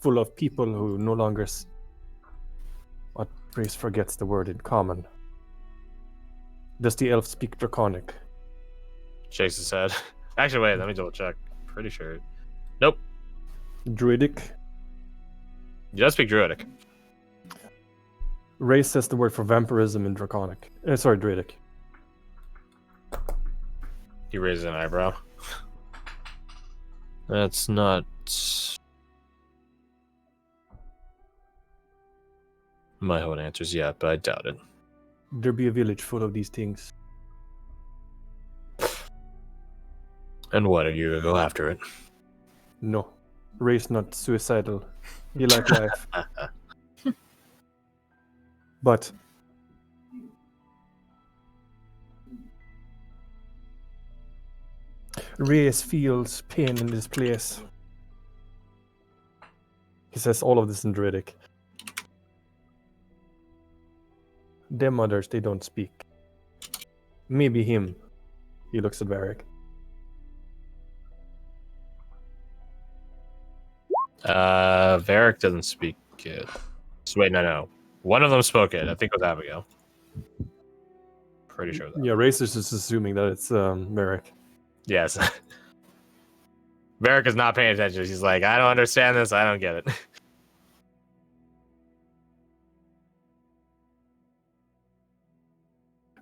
full of people who no longer... What race forgets the word in common? Does the elf speak Draconic? Shakes his head. Actually, wait, let me double check. Pretty sure. Nope. Druidic? He does speak Druidic. Ray says the word for vampirism in Draconic. Sorry, Druidic. He raises an eyebrow. That's not... my own answers yet, but I doubt it. There be a village full of these things. And what, are you gonna go after it? No. Ray's not suicidal. He like life. But... Reyes feels pain in this place. He says all of this in Druidic. Them others, they don't speak. Maybe him. He looks at Varric. Varric doesn't speak it. So wait, no. One of them spoke it. I think it was Abigail. Pretty sure of that. Yeah, Racer's just assuming that it's Varric. Yes. Varric is not paying attention. He's like, I don't understand this. I don't get it.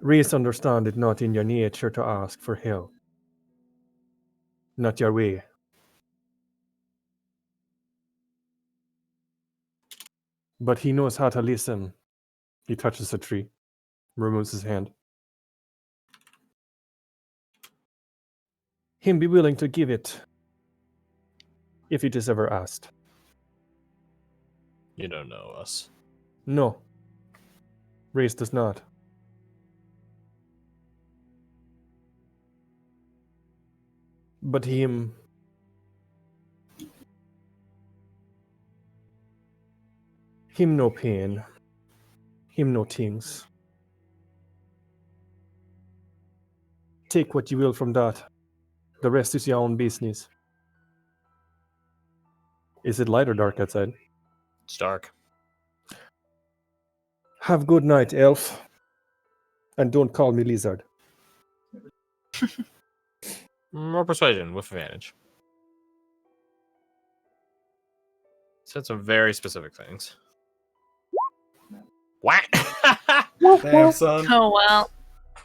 Reyes understand it not in your nature to ask for help. Not your way. But he knows how to listen. He touches a tree, removes his hand. Him be willing to give it if it is ever asked. You don't know us. No. Reyes does not. But him no pain. Him no things. Take what you will from that. The rest is your own business. Is it light or dark outside? It's dark. Have good night, elf. And don't call me lizard. More persuasion with advantage. Said some very specific things. What? Damn, son. Oh well.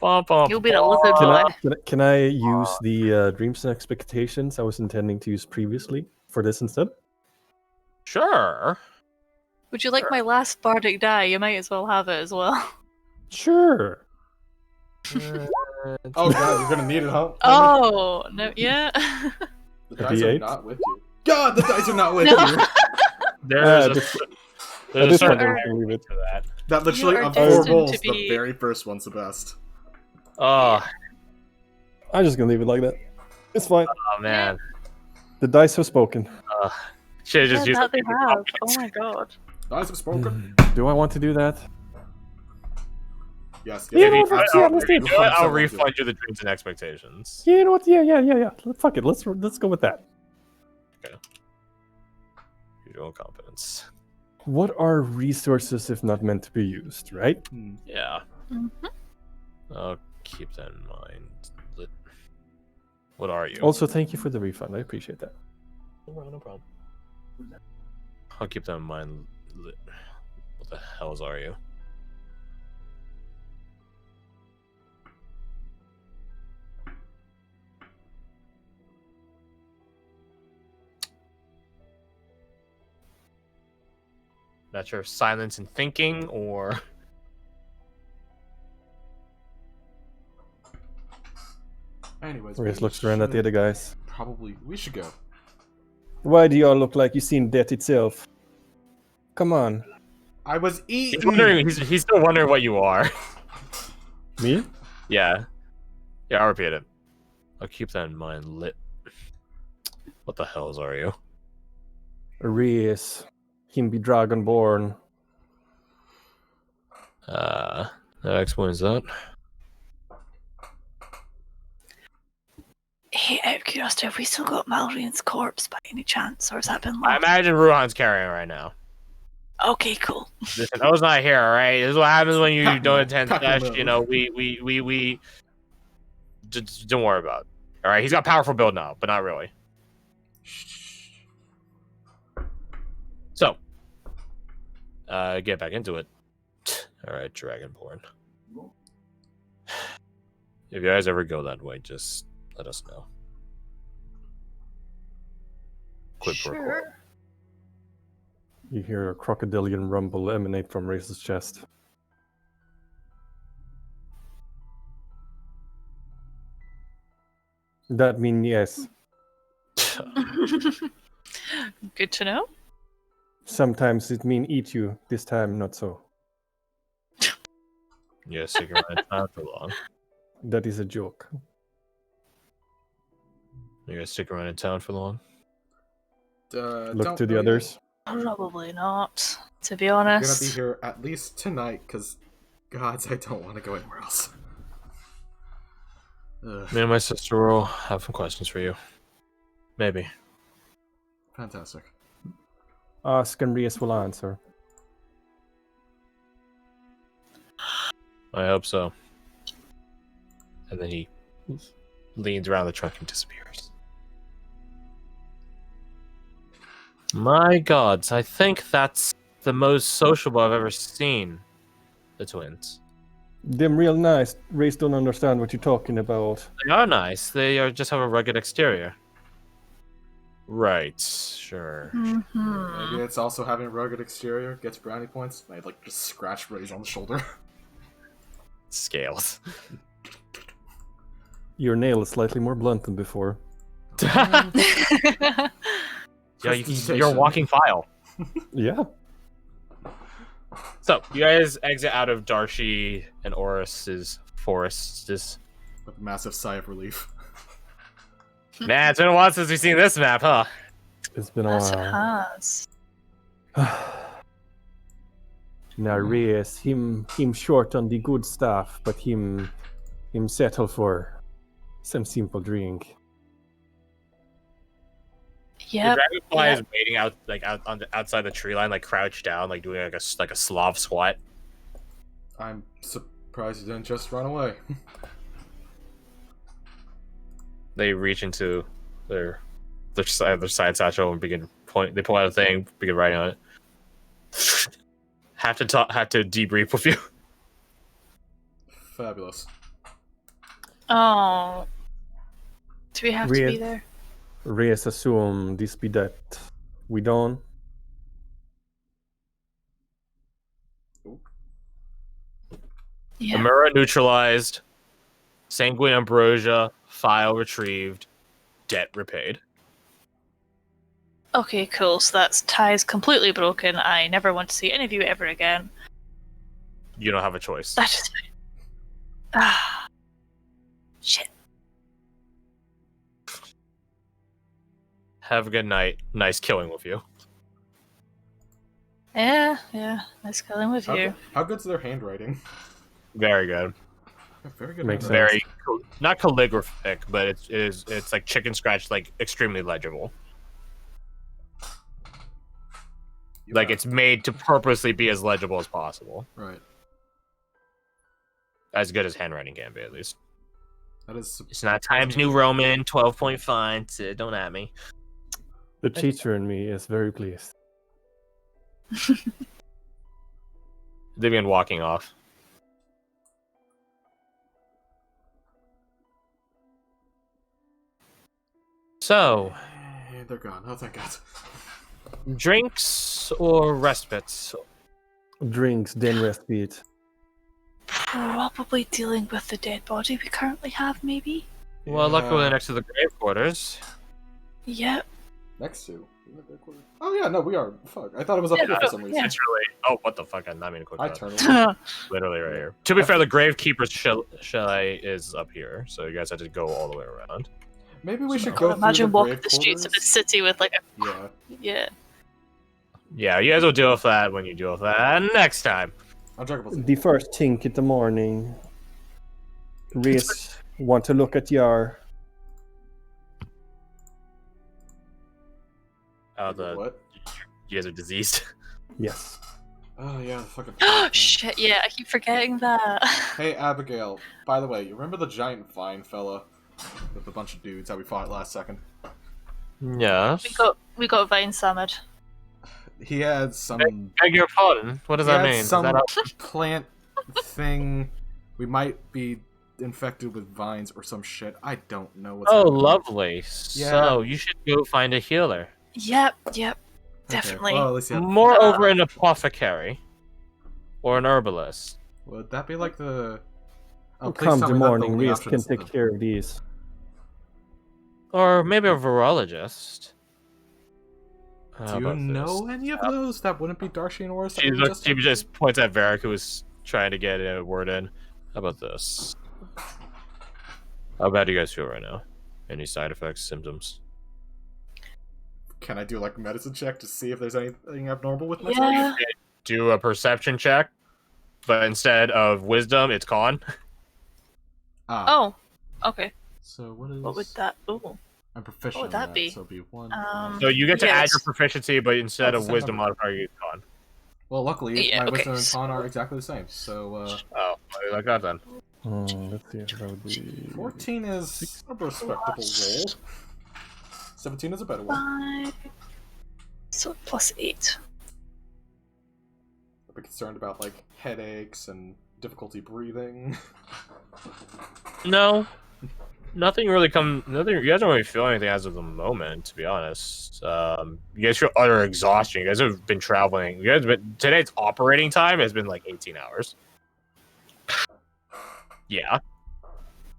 Bum, bum, You'll be the lizard boy. Can I use the dreams and expectations I was intending to use previously for this instead? Sure. Would you like my last bardic die? You might as well have it as well. Sure. Oh god, you're gonna need it, huh? Oh no, yeah. The dice are D8? not with you. God, the dice are not with No. you. There's At a this certain point, I'm gonna leave it. to that. That literally, You are of 4 destined rolls, to the be- very first one's the best. Oh, I'm just gonna leave it like that. It's fine. oh man. The dice have spoken. Should have just Yeah, used that they have. Oh my god. Dice have spoken. Do I want to do that? Yes, Yeah, yes. no, that's- yeah, let's do it. I'll refund you the dreams and expectations. Yeah, you know what? Yeah. Fuck it. Let's go with that. Usual competence. What are resources if not meant to be used, right? Yeah. Mhm. I'll keep that in mind. What are you? Also, thank you for the refund. I appreciate that. No problem. I'll keep that in mind. What the hells are you? That's your silence and thinking, or Anyways, Reyes we looks around at the other guys. Probably, we should go. Why do y'all look like you seen death itself? Come on. I was eating. he's wondering. He's still wondering what you are. Me? Yeah. I'll repeat it. I'll keep that in mind. What the hells are you? Reyes. Him be dragonborn. That explains that. Hey, out of curiosity, have we still got Malrian's corpse by any chance, or has that been I lost? imagine Ruhan's carrying it right now. Okay, cool. Listen, O's not here, all right? This is what happens when you don't attend Pack him Sesh. up. You know, we just don't worry about it. All right, he's got powerful build now, but not really. So, get back into it. All right, Dragonborn. If you guys ever go that way, just let us know. Quid pro quo. Sure. You hear a crocodilian rumble emanate from Race's chest. That mean yes. Good to know. Sometimes it mean eat you. This time not so. Yeah, stick around in town for long. That is a joke. You guys stick around in town for long? Look Don't to the know yet. others. Probably not, to be I'm honest. gonna be here at least tonight, because, gods, I don't want to go anywhere else. Ugh, Me and my sister will have some questions for you. Maybe. fantastic. Ask and Reyes will answer. I hope so. And then he leans around the trunk and disappears. My gods, I think that's the most sociable I've ever seen the twins. Them real nice. Race don't understand what you're talking about. They are nice. They are just have a rugged exterior. Right, sure. Mm-hmm. Maybe it's also having a rugged exterior gets brownie points. I like just scratch Ray's on the shoulder. Scales. Your nail is slightly more blunt than before. Yeah, you're a Presentation. walking file. Yeah. So, you guys exit out of Darshi and Oris's forests. With a massive sigh of relief. Man, it's been a while since we've seen this map, huh? It's been a Yes, it while. has. Now Reyes, him short on the good stuff, but him settle for some simple drink. Yep. The dragonfly yep. is waiting outside the tree line, like crouched down, like doing like a Slav squat. I'm surprised you didn't just run away. They reach into their side satchel and begin point. They pull out a thing, begin writing on it. Have to debrief with you. Fabulous. Oh. Do we have to Real- be there? Reyes assume this be that we done. Yeah. Amura neutralized. Sanguine ambrosia. File retrieved. Debt repaid. Okay, cool. So that's ties completely broken. I never want to see any of you ever again. You don't have a choice. That is fine. Ah. Shit. Have a good night. Nice killing with you. Yeah. Nice killing with you. How good's their handwriting? Very good. Very good. Makes handwriting. Very not calligraphic, but it's like chicken scratch, like extremely legible. Like it's made to purposely be as legible as possible. Right. As good as handwriting can be, at least. That is. It's not Times New Roman, 12-point font. Don't at me. The teacher in me is very pleased. They begin walking off. So, They're gone. Oh, thank God. drinks or respites? Drinks, then respite. Probably dealing with the dead body we currently have, maybe? Well, luckily next to the grave quarters. Yep. Next to. Oh yeah, no, we are. Fuck, I thought it was up here for some reason. Yeah. It's really. Oh, what the fuck? I'm not meaning to click I that. turned around. Literally right here. To be fair, the gravekeeper's chalet is up here, so you guys have to go all the way around. Maybe we should I go. would imagine through the walking grave the streets of a quarters. city with like a Yeah. yeah. Yeah, you guys will deal with that when you deal with that next time. I'll talk about the The first thing in the morning, Reyes want to look at your Oh, What? you guys are diseased. Yes. Oh yeah, the fucking. Oh shit! Yeah, I keep forgetting that. Hey Abigail. By the way, you remember the giant vine fella with a bunch of dudes that we fought last second? Yes. we got Vine Summit. He had some. Beg your pardon. What does he that had mean? Is some that plant thing. We might be infected with vines or some shit. I don't know what's. Oh, happening. lovely. Yeah. So you should go find a healer. Yep, Okay, definitely. well, at least he had- Moreover, an apothecary or an herbalist. Would that be like the? Oh, please Come tell the me not morning, only Reese option can is take the- care of these. Or maybe a virologist. Do How you about know this? any of those? That wouldn't be Darcy and Oris. She just points at Varric, who was trying to get a word in. How about this? How bad do you guys feel right now? Any side effects, symptoms? Can I do like a medicine check to see if there's anything abnormal with myself? Yeah. Do a perception check, but instead of wisdom, it's con. Ah. Oh, okay. So what is? What would that? Ooh. I'm proficient. What would that in be? So it'd be one. So you get to add Yes. your proficiency, but instead That's of the wisdom number. modifier, you use con. Well, luckily, Yeah, my okay, wisdom and so- con are exactly the same. So Oh, like that then. Let's see. That would be 14 is a respectable roll. 17 is a better one. 5. So +8. I'd be concerned about like headaches and difficulty breathing. No, nothing really Nothing. You guys don't really feel anything as of the moment, to be honest. You guys feel utter exhaustion. You guys have been traveling. Today's operating time has been like 18 hours. Yeah.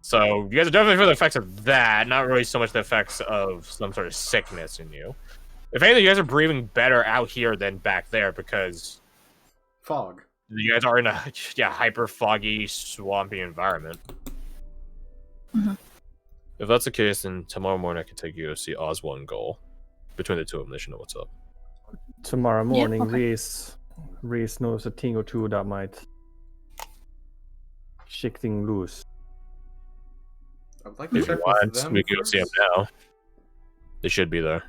So you guys are definitely feeling the effects of that. Not really so much the effects of some sort of sickness in you. If anything, you guys are breathing better out here than back there because Fog. you guys are in a hyper foggy, swampy environment. Mhm. If that's the case, then tomorrow morning I can take you to see Oswald Goal. Between the two of them, they should know what's up. tomorrow morning. okay. Reese knows a thing or two that might shake things loose. I would like to If you check with want, them we can go see them first. now. They should be there.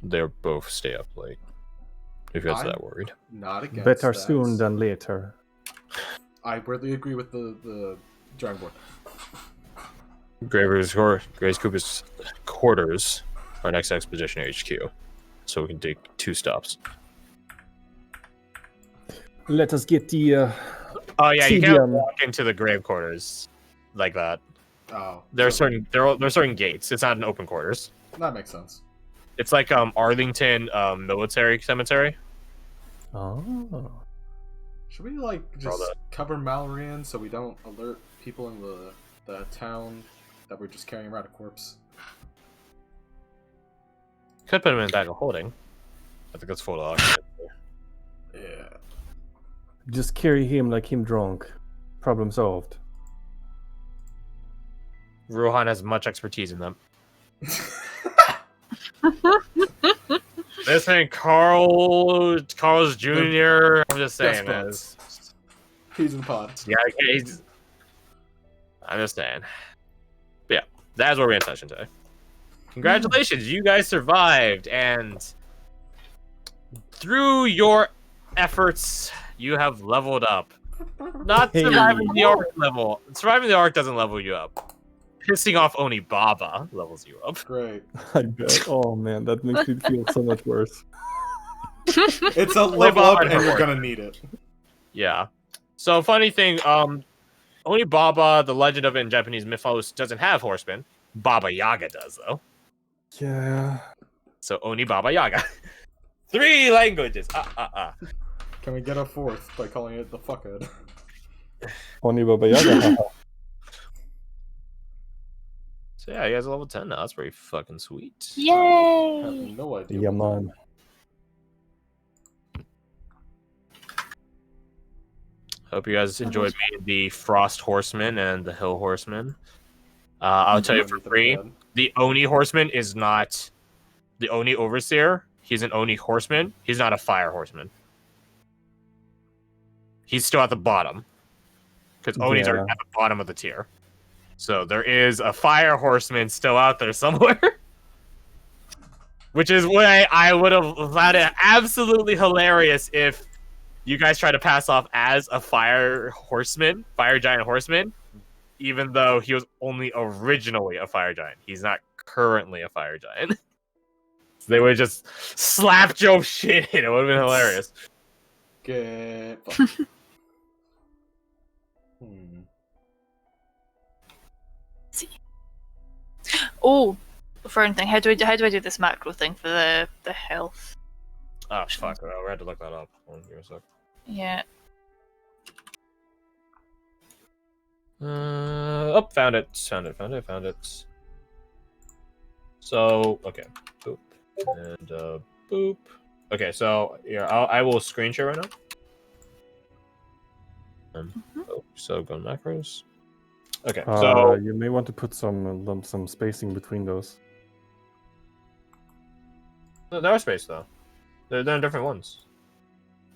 They're both stay up late. If you guys are that worried. Not against Better that. soon than later. I really agree with the drawing board. Graves Cooper's quarters are next to Expedition HQ. So we can take 2 stops. Let us get the. Oh yeah, you can't TDM. walk into the grave quarters like that. Oh, There are so certain gates. It's not an open quarters. that makes sense. It's like Arlington military cemetery. Oh. Should we like just Probably. cover Mallory in so we don't alert people in the town that we're just carrying around a corpse? Could put him in the bag of holding. I think that's full of oxygen. Yeah. Just carry him like him drunk. Problem solved. Rohan has much expertise in them. This ain't Carl's Jr. I'm just saying, man. buds. He's in the pod. Yeah, I'm just saying. But yeah, that's where we're in session today. Congratulations, you guys survived, and through your efforts, you have leveled up. Not Hey. surviving the arc level. Surviving the arc doesn't level you up. Pissing off Oni Baba levels you up. Great. I bet. Oh man, that makes me feel so much worse. It's a level up and you're gonna need it. Yeah. So funny thing, Oni Baba, the legend of it in Japanese mythos, doesn't have horsemen. Baba Yaga does though. Yeah. So Oni Baba Yaga. 3 languages. Can we get a 4th by calling it the fuckhead? Oni Baba Yaga. So yeah, you guys are level 10 now. That's pretty fucking sweet. I have Yay! no idea. Yeah, man. Hope you guys enjoyed meeting the Frost Horseman and the Hill Horseman. I'll tell you for free, the Oni Horseman is not the Oni Overseer. He's an Oni Horseman. He's not a Fire Horseman. He's still at the bottom. Because Onis are Yeah. at the bottom of the tier. So there is a Fire Horseman still out there somewhere. Which is why I would have found it absolutely hilarious if you guys try to pass off as a fire giant horseman, even though he was only originally a fire giant. He's not currently a fire giant. So they would have just slapped Joe shit in. It would have been hilarious. Get fucked. Oh, fern thing. How do I do this macro thing for the health? Oh fuck! We had to look that up. Hold on, give me a sec. Yeah. Oh, found it. So, okay. Boop. And, boop. Okay, so, yeah, I will screen share right now. Oh, so, go to macros. Okay, so... You may want to put some spacing between those. There are space, though. They're in different ones.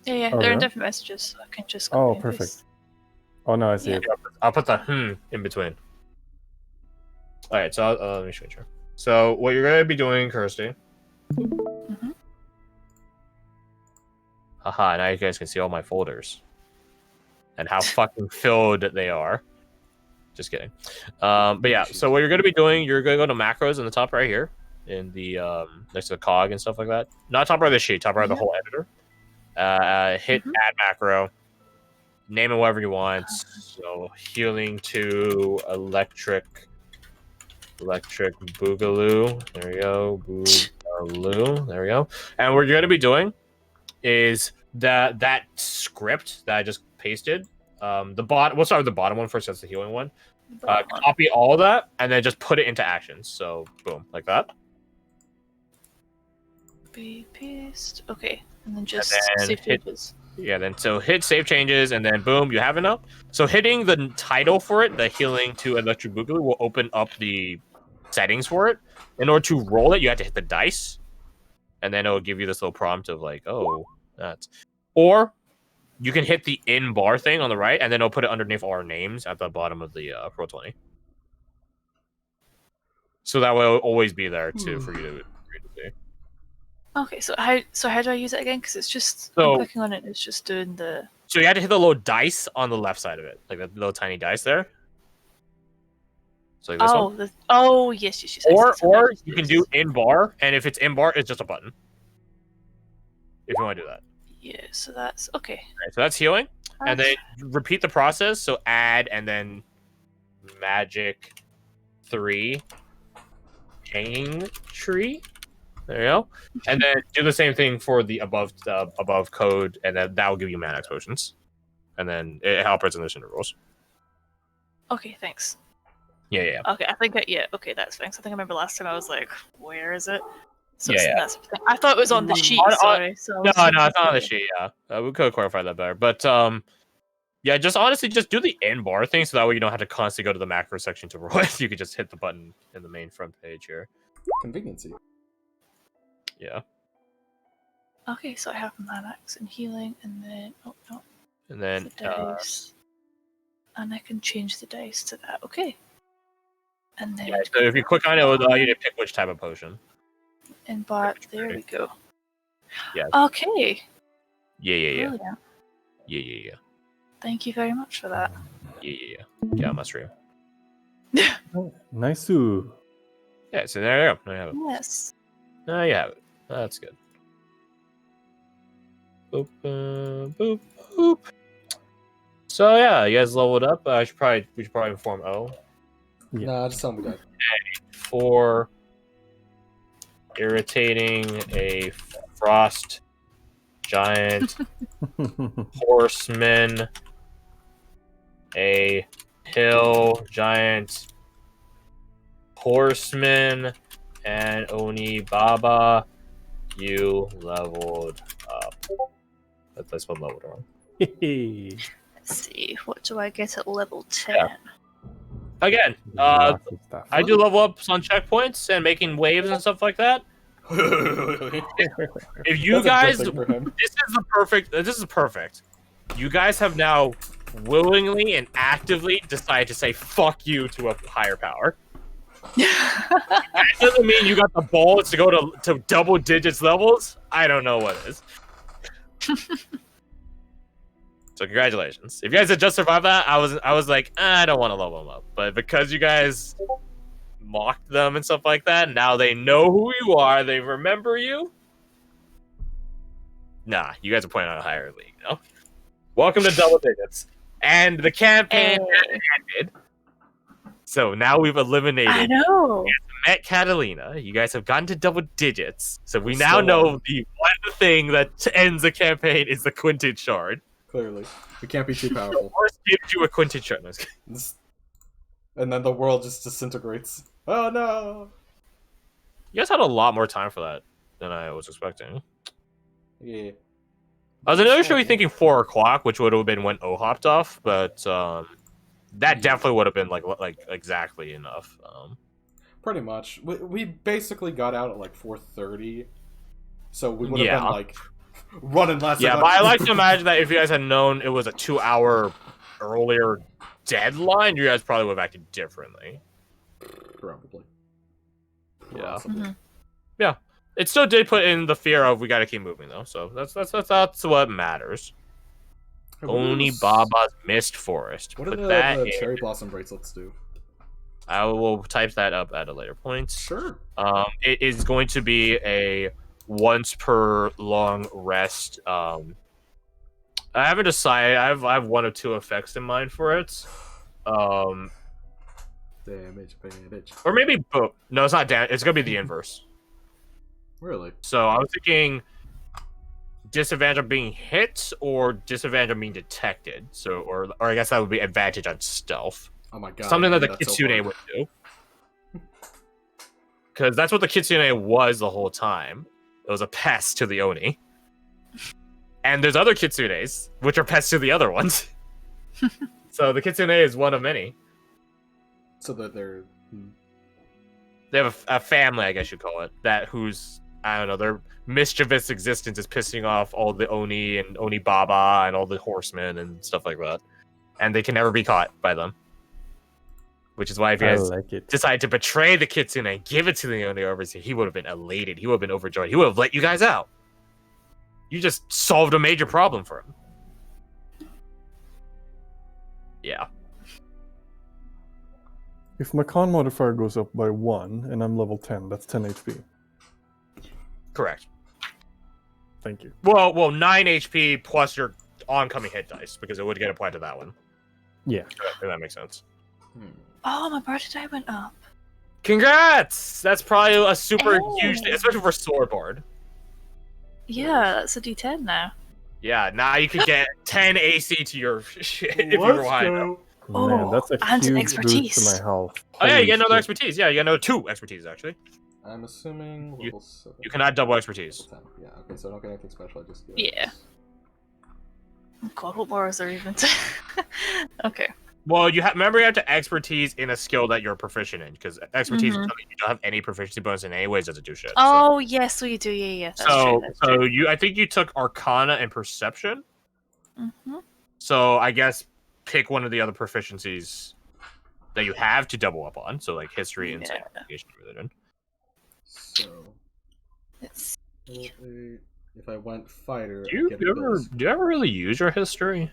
Yeah, Oh, they're in yeah? different messages, so I can just Oh, copy and perfect. paste. Oh, no, I see it. I'll put the in between. Alright, so let me screen share. So, what you're going to be doing, Kirsty... Mhm. Haha, now you guys can see all my folders. And how fucking filled they are. Just kidding. But yeah, so what you're going to be doing, you're going to go to macros in the top right here. In the, next to the cog and stuff like that. Not top right of the sheet, top right of the whole editor. Hit add macro. Name it whatever you want. So, healing to electric boogaloo. There we go. Boogaloo. There we go. And what you're going to be doing is that script that I just pasted. We'll start with the bottom one first. That's the healing one. Copy all of that and then just put it into actions. So boom, like that. Copy, paste. Okay, and then just then save changes. Yeah, then so hit save changes and then boom, you have it up. So hitting the title for it, the healing to electric boogaloo, will open up the settings for it. In order to roll it, you have to hit the dice, and then it'll give you this little prompt of like, oh, that's. Or you can hit the in bar thing on the right, and then it'll put it underneath our names at the bottom of the Pro20. So that way it'll always be there too for you to see. Okay, so how do I use it again? Because it's just So- I'm clicking on it. It's just doing the. So you had to hit the little dice on the left side of it, like that little tiny dice there. So like this one. Yes. I see, Or so now you can do in bar, and if it's in bar, it's just a button. If you want to do that. Yeah, so that's okay. Right, so that's healing, and then repeat the process. So add and then magic 3 hanging tree. There you go, and then do the same thing for the above code, and then that will give you mana potions, and then it operates in those intervals. Okay, thanks. Yeah. Okay, I think okay, that's fine. So I think I remember last time I was like, where is it? So Yeah. that's the thing. I thought it was on the sheet. Sorry. So No, it's not on the sheet. Yeah, we could clarify that better, but yeah, just honestly, just do the in bar thing, so that way you don't have to constantly go to the macro section to roll it. You could just hit the button in the main front page here. Conveniency. Yeah. Okay, so I have Manax and healing, and then And then the dice, and I can change the dice to that. Okay. And then so if you click on it, it will allow you to pick which type of potion. in bar, there we go. Yeah. Okay. Yeah. Brilliant. Yeah. Thank you very much for that. Yeah, must stream. Nice. Yeah, so there you go. There you have it. Yes. There you have it. That's good. Boop, boop, boop. So yeah, you guys leveled up. We should probably inform O. Yeah. Nah, just tell me that. For irritating a frost giant horseman, a hill giant horseman, and Oni Baba, you leveled up. That's one leveled wrong. Let's see. What do I get at level 10? Yeah. Again, Lots of stuff. I do level ups on checkpoints and making waves and stuff like that. If you guys, That's a good thing for him. this is perfect. You guys have now willingly and actively decided to say fuck you to a higher power. That doesn't mean you got the balls to go to double digits levels. I don't know what is. So congratulations. If you guys had just survived that, I was like, I don't want to level them up. But because you guys mocked them and stuff like that, now they know who you are. They remember you. Nah, you guys are playing on a higher league, no? Welcome to double digits. And the campaign ended. So now we've eliminated. I know. Met Catalina. You guys have gotten to double digits. So we now know the one thing that ends the campaign is the Quinted Shard. Clearly. We can't be too powerful. Force gives you a Quinted Shard. No, And then the world just disintegrates. Oh no! you guys had a lot more time for that than I was expecting. Yeah. I was initially thinking 4 o'clock, which would have been when O hopped off, but that definitely would have been like exactly enough. Pretty much. We basically got out at like 4:30, so we would have been like running last. Yeah, but I like to imagine that if you guys had known it was a 2-hour earlier deadline, you guys probably would have acted differently. Probably. Yeah. Possibly. Yeah. It still did put in the fear of we got to keep moving though, so that's what matters. Oni Baba's Mist Forest. What do Put the cherry blossom bracelets do? I will type that up at a later point. Sure. It is going to be a once per long rest. I haven't decided. I have 1 of 2 effects in mind for it. Damage. Or maybe both. No, it's not damage. It's gonna be the inverse. Really? So I was thinking disadvantage of being hit or disadvantage of being detected. So, or I guess that would be advantage on stealth. Oh my god. Something that the Kitsune would do. Because that's what the Kitsune was the whole time. It was a pest to the Oni. And there's other Kitsunes, which are pests to the other ones. So the Kitsune is one of many. So that they're... They have a family, I guess you'd call it, whose, I don't know, their mischievous existence is pissing off all the Oni and Oni Baba and all the horsemen and stuff like that. And they can never be caught by them. Which is why if you guys decide to betray the Kitsune and give it to the Oni overseer, he would have been elated. He would have been overjoyed. He would have let you guys out. You just solved a major problem for him. Yeah. If my con modifier goes up by 1 and I'm level 10, that's 10 HP. Correct. Thank you. Well, 9 HP plus your oncoming hit dice, because it would get applied to that one. Yeah. If that makes sense. Oh, my birthday went up. Congrats! That's probably a super huge thing, especially for Swordboard. Yeah, that's a D10 now. Yeah, now you can get 10 AC to your shit if you were high enough. Man, that's a and an huge boost expertise. to my health. Oh yeah, you get another Holy expertise. Yeah, you get another 2 expertise, actually. I'm assuming level 7. You cannot double expertise. Level 10. Yeah, okay, so I don't get anything special, I just get... Yeah. Oh god, what more is there even? Okay. Well, remember you have to expertise in a skill that you're proficient in, because expertise is something you don't have any proficiency bonus in anyways, doesn't do shit. Oh, yes, so you do, yeah. That's true, that's true. I think you took Arcana and Perception. Mm-hmm. So I guess pick one of the other proficiencies that you have to double up on. So like history, insight, investigation, religion. So Let's see. If I went fighter, Do you ever really use your history?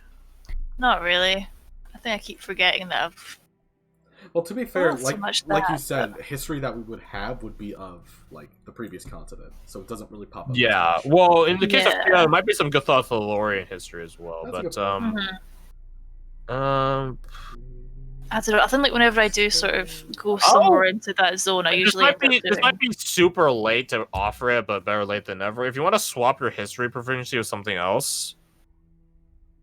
Not really. I think I keep forgetting that I've... Well, to be fair, Not so much like you that, said, history that we would have would be of like the previous continent, so it doesn't really pop up. Yeah, well, in the case of there might be some Gothathalorian history as well, That's but I don't know. I think like whenever I do sort of go somewhere into that zone, I usually this might be super late to offer it, but better late than never. If you want to swap your history proficiency with something else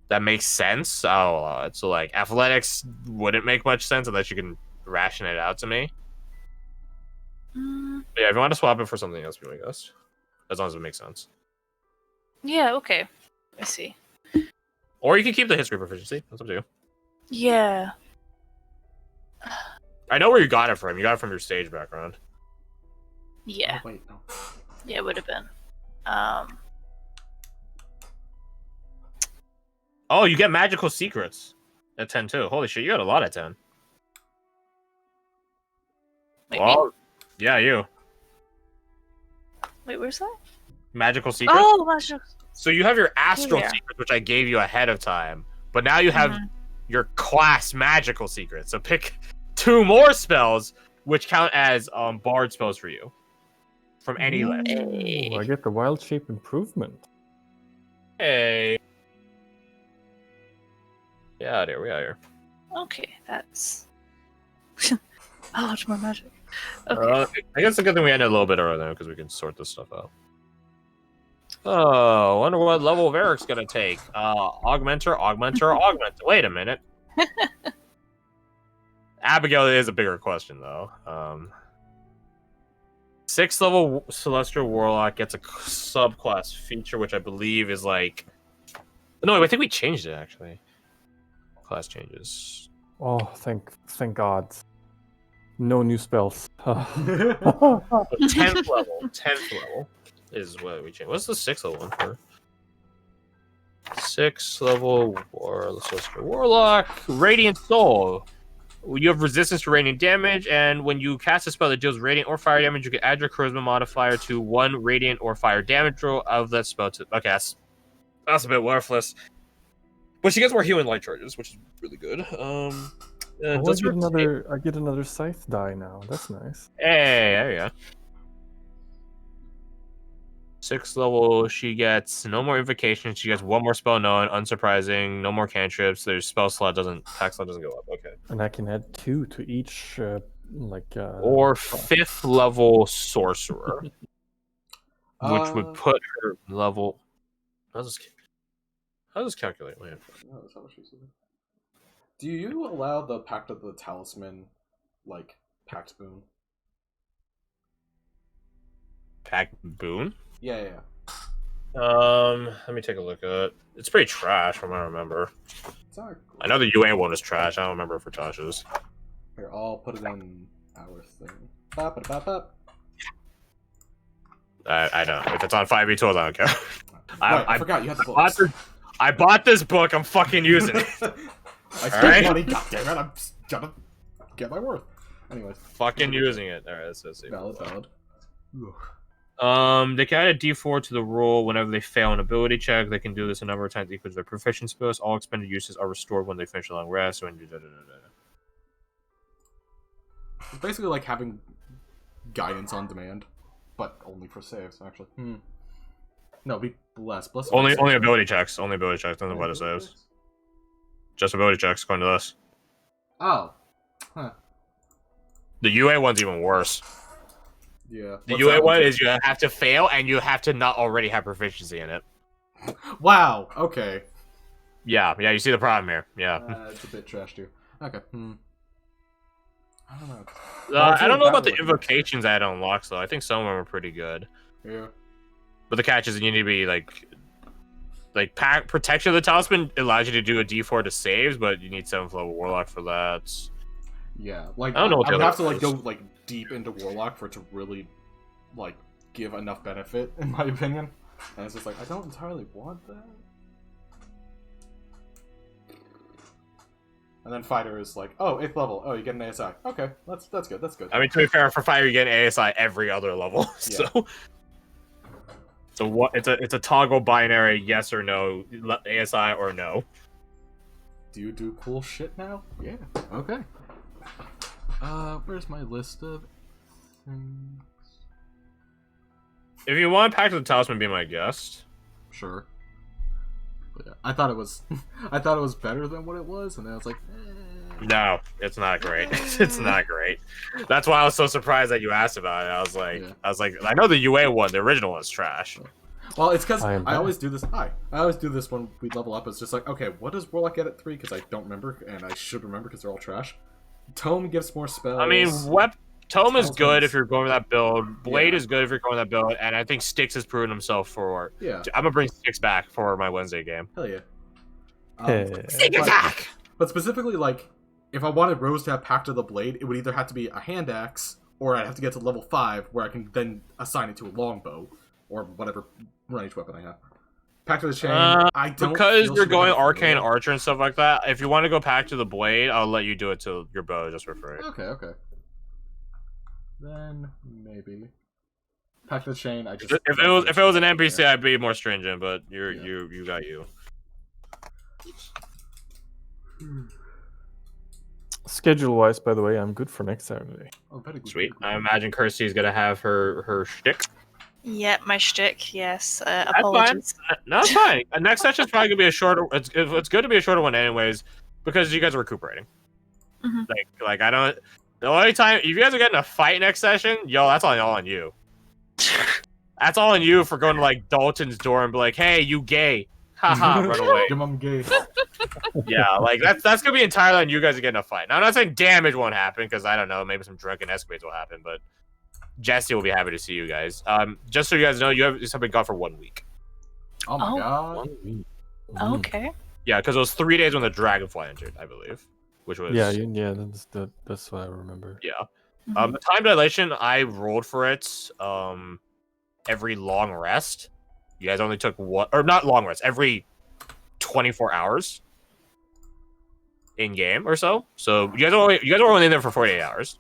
that makes sense, I'll allow it. So like athletics wouldn't make much sense unless you can ration it out to me. But yeah, if you want to swap it for something else, I guess, as long as it makes sense. Yeah. Okay. I see. Or you can keep the history proficiency. That's up to you. Yeah. I know where you got it from. You got it from your stage background. Yeah. Oh, wait, no. Yeah, it would have been. Oh, you get magical secrets at 10 too. Holy shit, you got a lot at 10. Wait, Well, yeah, you. wait, where's that? Magical secrets. Oh, magic. So you have your astral Here. secrets, which I gave you ahead of time, but now you have your class magical secrets. So pick 2 more spells, which count as bard spells for you from any list. Ooh, I get the wild shape improvement. Hey. Yeah, there we are. Here. Okay, that's. Oh, it's more magic. Okay. I guess it's a good thing we ended a little bit earlier because we can sort this stuff out. Oh, I wonder what level of Eric's gonna take. Augmenter. Wait a minute. Abigail is a bigger question though. 6th level Celestial Warlock gets a subclass feature, which I believe is like. No, I think we changed it actually. Class changes. Oh, thank God. No new spells. 10th level is what we changed. What's the 6th level one for? 6th level Warlock, Radiant Soul. You have resistance to radiant damage, and when you cast a spell that deals radiant or fire damage, you can add your charisma modifier to 1 radiant or fire damage roll of that spell. Okay, that's a bit worthless. But she gets more healing light charges, which is really good. I get another scythe die now. That's nice. Hey, there you go. 6th level, she gets no more invocations. She gets 1 more spell known. Unsurprising. No more cantrips. Their spell slot attack slot doesn't go up. Okay. And I can add 2 to each, or 5th level sorcerer, which would put her level. How does this calculate? Wait. Do you allow the Pact of the Talisman, like, Pact Boon? Pact Boon? Yeah. Let me take a look at it. It's pretty trash from what I remember. I know the UA one is trash. I don't remember if Ratash is. Here, I'll put it in our thing. Bop. I don't. If it's on 5e tools, I don't care. I forgot you had the books. I bought this book. I'm fucking using it. I spent money. God damn it! I'm gonna get my worth. Anyways. Fucking using it. All right, let's see. Valid. They can add a D4 to the roll whenever they fail an ability check. They can do this a number of times equal to their proficiency bonus. All expended uses are restored when they finish a long rest. It's basically like having guidance on demand, but only for saves. Actually, no, be blessed. Only ability checks. Only ability checks. Nothing about the saves. Just ability checks, according to this. Oh, huh. The UA one's even worse. Yeah. The UA one is you have to fail and you have to not already have proficiency in it. Wow. Okay. Yeah. You see the problem here. Yeah. It's a bit trash too. Okay. I don't know. I don't know about the invocations I had unlocked though. I think some of them are pretty good. Yeah. But the catch is you need to be like protection of the talisman allows you to do a D4 to saves, but you need 7th level warlock for that. Yeah, like I don't know what I would have to is. like go like deep into warlock for it to really like give enough benefit, in my opinion. And it's just like I don't entirely want that. And then fighter is like, oh, 8th level. Oh, you get an ASI. Okay, that's good. That's good. I mean, to be fair, for fighter you get an ASI every other level. Yeah. So what? It's a toggle binary, yes or no, ASI or no. Do you do cool shit now? Yeah. Okay. Where's my list of things? If you want Pact of the Talisman, be my guest. Sure. But yeah, I thought it was better than what it was, and then I was like, No, it's not great. It's not great. That's why I was so surprised that you asked about it. I was like, I know the UA one, the original one's trash. Well, it's because I always do this. I always do this when we level up. It's just like, okay, what does Warlock get at 3? Because I don't remember, and I should remember because they're all trash. Tome gives more spells. I mean, Tome is good if you're going with that build. Blade is good if you're going with that build, and I think Styx has proven himself for. Yeah. I'm gonna bring Styx back for my Wednesday game. Hell yeah. Styx attack. But specifically, like, if I wanted Rose to have Pact of the Blade, it would either have to be a hand axe, or I'd have to get to level 5, where I can then assign it to a longbow, or whatever ranged weapon I have. Pact of the Chain, I don't because you're going super Arcane Archer and stuff like that. If you want to go Pact of the Blade, I'll let you do it to your bow just for free. Okay. then maybe. Pack the chain. I just If it was an NPC, I'd be more stringent. But you got you. Schedule-wise, by the way, I'm good for next Saturday. Oh, very good. Sweet. I imagine Kirsty's gonna have her shtick. Yeah, my shtick. Yes. That's Apologies. fine. No, it's fine. Next session's probably gonna be a shorter. It's good to be a shorter one, anyways, because you guys are recuperating. Mhm. Like I don't. The only time if you guys are getting a fight next session, yo, that's all on you. That's all on you for going to like Dalton's door and be like, "Hey, you gay." Haha, run away. Your mom gay. Yeah, like that's gonna be entirely on you guys to get in a fight. Now, I'm not saying damage won't happen because I don't know, maybe some drunken escapades will happen, but Jesse will be happy to see you guys. Just so you guys know, you have been gone for 1 week. Oh my Oh. god. 1 week. Okay. Yeah, because it was 3 days when the dragonfly entered, I believe, which was Yeah, that's what I remember. yeah. Mhm. The time dilation, I rolled for it. Every long rest, you guys only took one, or not long rest, every 24 hours in game or so. So you guys were only in there for 48 hours.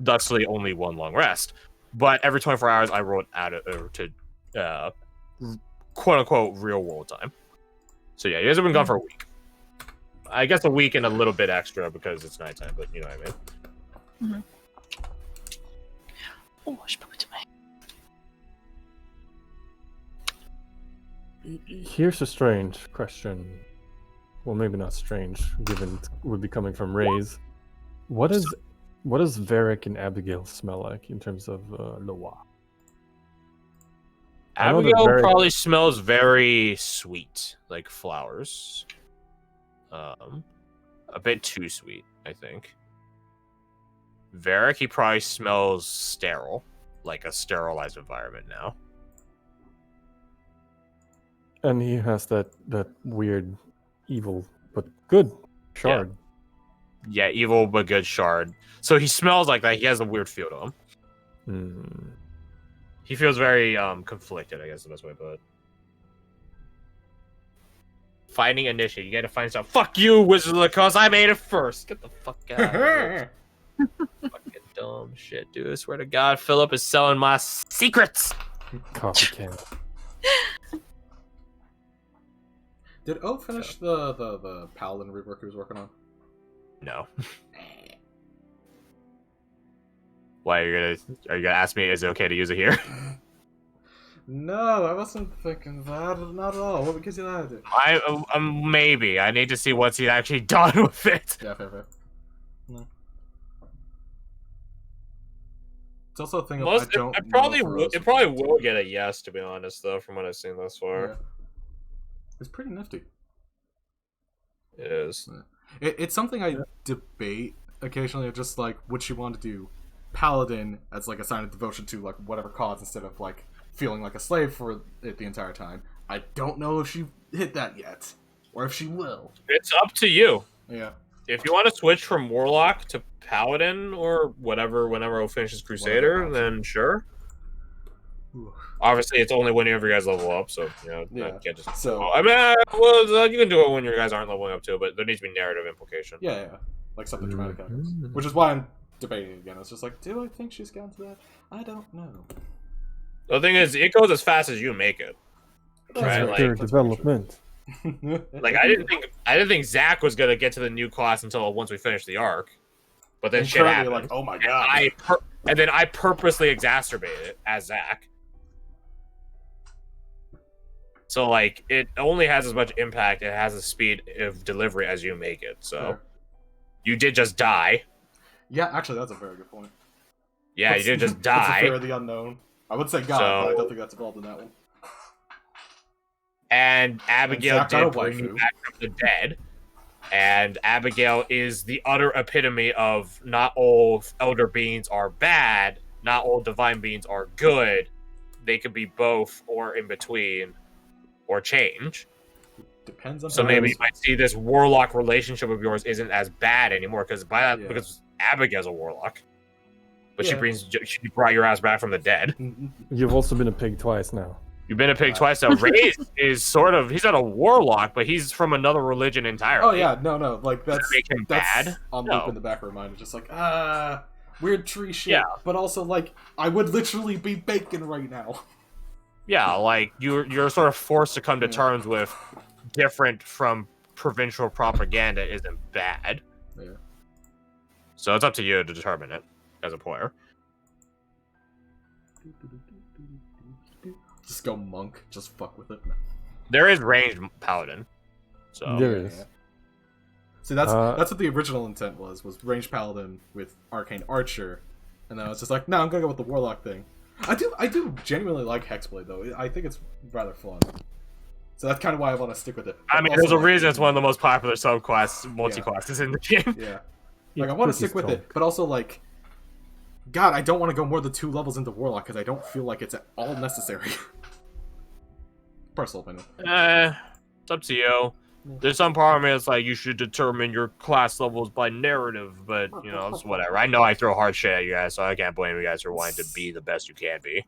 Thusly, only one long rest. But every 24 hours, I rolled out over to quote unquote real world time. So yeah, you guys have been gone for a week. I guess a week and a little bit extra because it's nighttime, but you know what I mean. Oh, I should put it to my. Here's a strange question. Well, maybe not strange, given it would be coming from Rays. What does Varric and Abigail smell like in terms of Loa? I know that Abigail Varric- probably smells very sweet, like flowers. A bit too sweet, I think. Varric, he probably smells sterile, like a sterilized environment now. And he has that weird, evil but good shard. Yeah, evil but good shard. So he smells like that. He has a weird feel to him. Hmm. He feels very conflicted, I guess is the best way to put it. Finding initiative. You gotta find stuff. Fuck you, Wizard of the Coast. I made it first. Get the fuck out of here. Fucking dumb shit, dude. I swear to God, Philip is selling my secrets. Coffee can. Did O finish the Paladin rework he was working on? No. Why are you gonna ask me? Is it okay to use it here? No, I wasn't thinking that. Not at all. What gives you that idea? Maybe. I need to see what's he actually done with it. Yeah, fair. No. It's also a thing of It probably will get a yes, to be honest, though, from what I've seen thus far. Yeah. It's pretty nifty. It is. It's something I debate occasionally. Just like, would she want to do Paladin as like a sign of devotion to like whatever cause instead of like feeling like a slave for it the entire time? I don't know if she hit that yet, or if she will. It's up to you. Yeah. If you want to switch from Warlock to Paladin or whatever, whenever O finishes Crusader, then sure. Ooh. Obviously, it's only whenever you guys level up, so you know. Yeah. You can't just. So I mean, well, you can do it when your guys aren't leveling up too, but there needs to be narrative implication. yeah, like something dramatic happens, Mhm. which is why I'm debating again. It's just like, do I think she's gotten to that? I don't know. The thing is, it goes as fast as you make it. Right, Character like- development. Like I didn't think Zach was gonna get to the new class until once we finished the arc, but then And shit currently happened. you're like, oh my god. And then I purposely exacerbated it as Zach. So like it only has as much impact, it has the speed of delivery as you make it. So Fair. you did just die. Yeah, actually, that's a very good point. Yeah, you did just What's the fear die. of the unknown? I would say God, So- but I don't think that's involved in that one. And Abigail Zach got a did bring you waifu. back from the dead. And Abigail is the utter epitome of not all elder beings are bad, not all divine beings are good. They could be both or in between or change. Depends on So how maybe it you is. might see this warlock relationship of yours isn't as bad anymore because Yeah. because Abigail's a warlock. But Yeah. she brought your ass back from the dead. You've also been a pig twice now. You've been a pig twice now. Reyes is sort of he's not a warlock, but he's from another religion entirely. Oh yeah, no, like that's Make him that's bad? on No. loop in the back of her mind. It's just like weird tree shit. Yeah. But also, like, I would literally be bacon right now. Yeah, like you're sort of forced to come to terms with different from provincial propaganda isn't bad. Yeah. So it's up to you to determine it as a player. Just go monk. Just fuck with it. There is ranged paladin. So There is. See, that's what the original intent was ranged paladin with arcane archer, and then I was just like, no, I'm gonna go with the warlock thing. I do genuinely like Hexblade though. I think it's rather fun. So that's kind of why I want to stick with it. I mean, Also, there's a like, reason it's one of the most popular subclasses, multi-classes in the game. Yeah. Like, I want to stick with it, but also, like, God, I don't want to go more than 2 levels into warlock because I don't feel like it's at all necessary. Personal opinion. It's up to you. There's some part of me that's like, you should determine your class levels by narrative, but, you know, it's whatever. I know I throw hard shit at you guys, so I can't blame you guys for wanting to be the best you can be.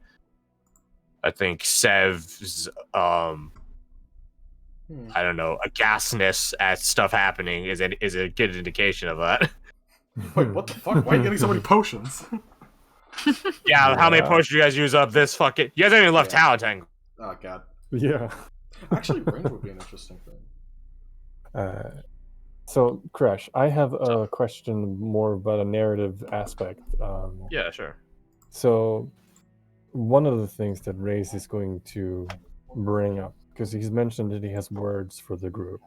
I think Sev's, I don't know, aghastness at stuff happening is a good indication of that. Wait, what the fuck? Why are you getting so many potions? Yeah, how many potions you guys use up this fucking... You guys haven't even left talent tank. Oh, God. Yeah. Actually, range would be an interesting thing. So, Crash, I have a question more about a narrative aspect. Yeah, sure. So, one of the things that Ray's is going to bring up, because he's mentioned that he has words for the group.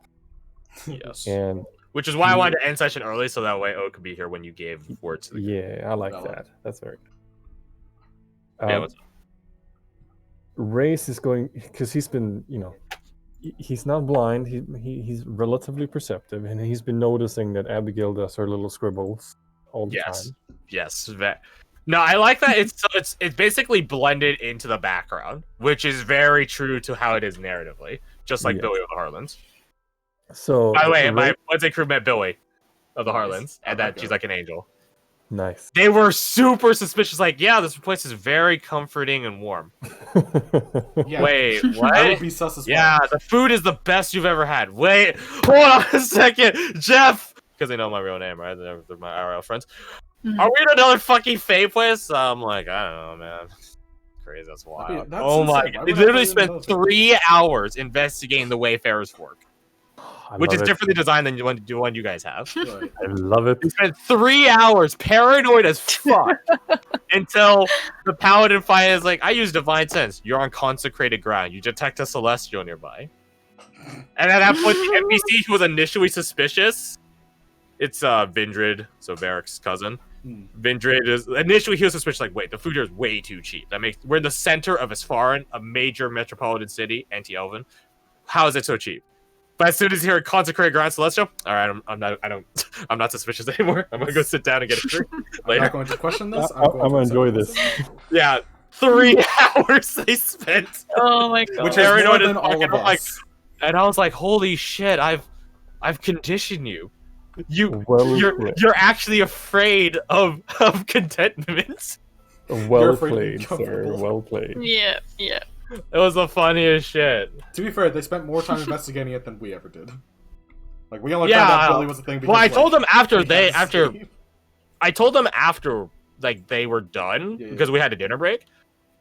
Yes. And which is why I wanted to end session early, so that way O could be here when you gave words to the group. yeah, I like that. That's very good. Yeah, what's up? Ray's is going, because he's been, you know, he's not blind. He's relatively perceptive, and he's been noticing that Abigail does her little scribbles all the time. Yes. No, I like that. It's basically blended into the background, which is very true to how it is narratively, just like Billy of the Heartlands. So, by the way, my Wednesday crew met Billy of the Heartlands, and that she's like an angel. Nice. They were super suspicious. Like, yeah, this place is very comforting and warm. Yeah. Wait, I what? would be sus as well. Yeah, the food is the best you've ever had. Wait, hold on a second, Jeff, because they know my real name, right? They're my IRL friends. Are we in another fucking Fae place? I'm like, I don't know, man. Crazy, that's wild. Oh my god, they literally spent 3 hours investigating the Wayfarer's Fork, which is differently designed than the one you guys have. Right. I love it. We spent 3 hours paranoid as fuck until the paladin finally is like, I use divine sense. You're on consecrated ground. You detect a celestial nearby. And at that point, the NPC who was initially suspicious, it's Vindred, so Varric's cousin. Vindred is initially he was suspicious, like, wait, the food here is way too cheap. We're in the center of Isfaran, a major metropolitan city, anti-elven. How is it so cheap? But as soon as you hear consecrated ground celestial, all right, I'm not suspicious anymore. I'm gonna go sit down and get a drink later. I'm not going to question this. I'm gonna enjoy this. Yeah, 3 hours they spent. Oh my god. Which is more than all of us. And I was like, holy shit, I've conditioned you. You're actually afraid of contentment. Well played, sir. Well played. Yeah. It was the funniest shit. To be fair, they spent more time investigating it than we ever did. Like, we only found out Billy was a thing because, well, I told them after Steve. I told them after like they were done because we had a dinner break.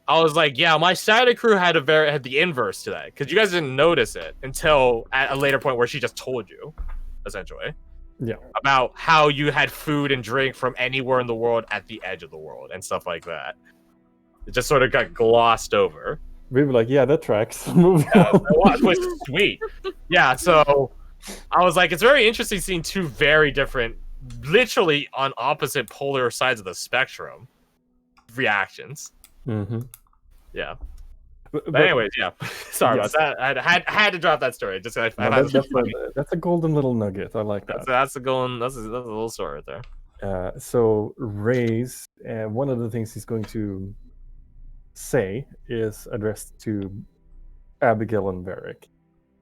I was like, yeah, my side crew had the inverse to that because you guys didn't notice it until at a later point where she just told you, essentially. Yeah. About how you had food and drink from anywhere in the world at the edge of the world and stuff like that. It just sort of got glossed over. We were like, yeah, that tracks. Move Yeah, on. it was sweet. Yeah, so I was like, it's very interesting seeing two very different, literally on opposite polar sides of the spectrum reactions. Mm-hmm. Yeah. But anyways, yeah. Sorry about that. I had to drop that story. Just that's a golden little nugget. I like that. That's a little story right there. So Ray's one of the things he's going to say is addressed to Abigail and Varric,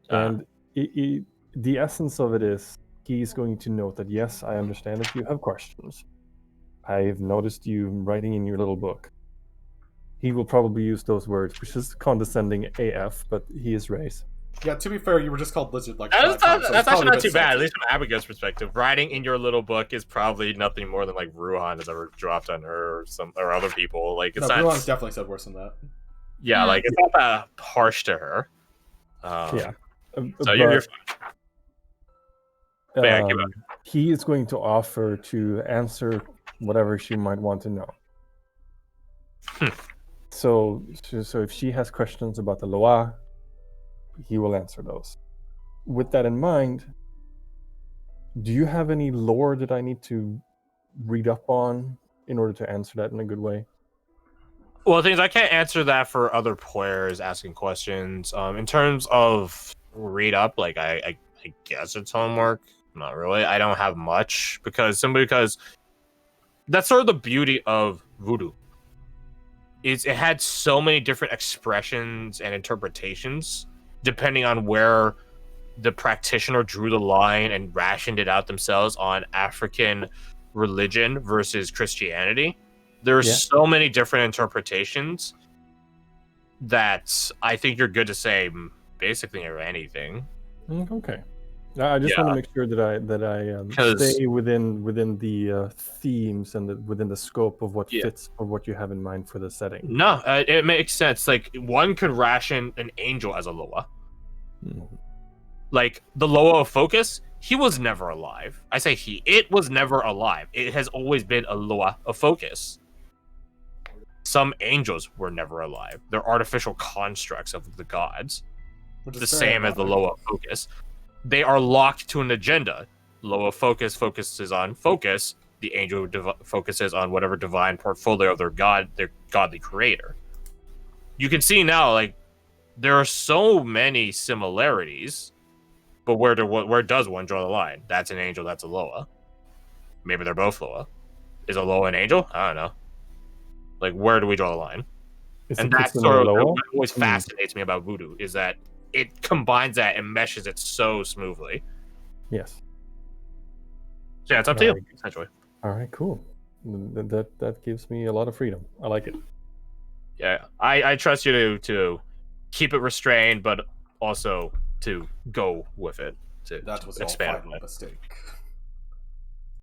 and the essence of it is he's going to note that yes, I understand that you have questions. I've noticed you writing in your little book. He will probably use those words, which is condescending AF, but he is Ray's. Yeah, to be fair, you were just called lizard like That's, 5 times. So that's it's actually probably a not bit too bad, at salty. least from Abigail's perspective. Writing in your little book is probably nothing more than like Ruhan has ever dropped on her or other people. Like it's No, not. Bruon's definitely said worse than that. Yeah, like it's not that harsh to her. Yeah. So you're fine. Yeah, keep Um, he is going to offer to answer whatever she might want to know. So if she has questions about the Loa, he will answer those. With that in mind, do you have any lore that I need to read up on in order to answer that in a good way? Well, the thing is, I can't answer that for other players asking questions. In terms of read up, like I guess it's homework. Not really. I don't have much because that's sort of the beauty of voodoo. Is it had so many different expressions and interpretations depending on where the practitioner drew the line and rationed it out themselves on African religion versus Christianity. There are so many different interpretations that I think you're good to say basically anything. Okay. I just want to make sure that I stay within the themes and within the scope of what fits for what you have in mind for the setting. No, it makes sense. Like one could ration an angel as a Loa. Like the Loa of Focus, he was never alive. I say it was never alive. It has always been a Loa of Focus. Some angels were never alive. They're artificial constructs of the gods. The same as the Loa of Focus. They are locked to an agenda. Loa Focus focuses on focus. The angel focuses on whatever divine portfolio of their godly creator. You can see now, like, there are so many similarities, but where does one draw the line? That's an angel, that's a Loa. Maybe they're both Loa. Is a Loa an angel? I don't know. Like, where do we draw the line? And that's sort of what always fascinates me about voodoo, is that it combines that and meshes it so smoothly. Yes. So yeah, it's up to you, essentially. All right, cool. That gives me a lot of freedom. I like it. Yeah, I trust you to keep it restrained, but also to go with it. That was expand all final mistake.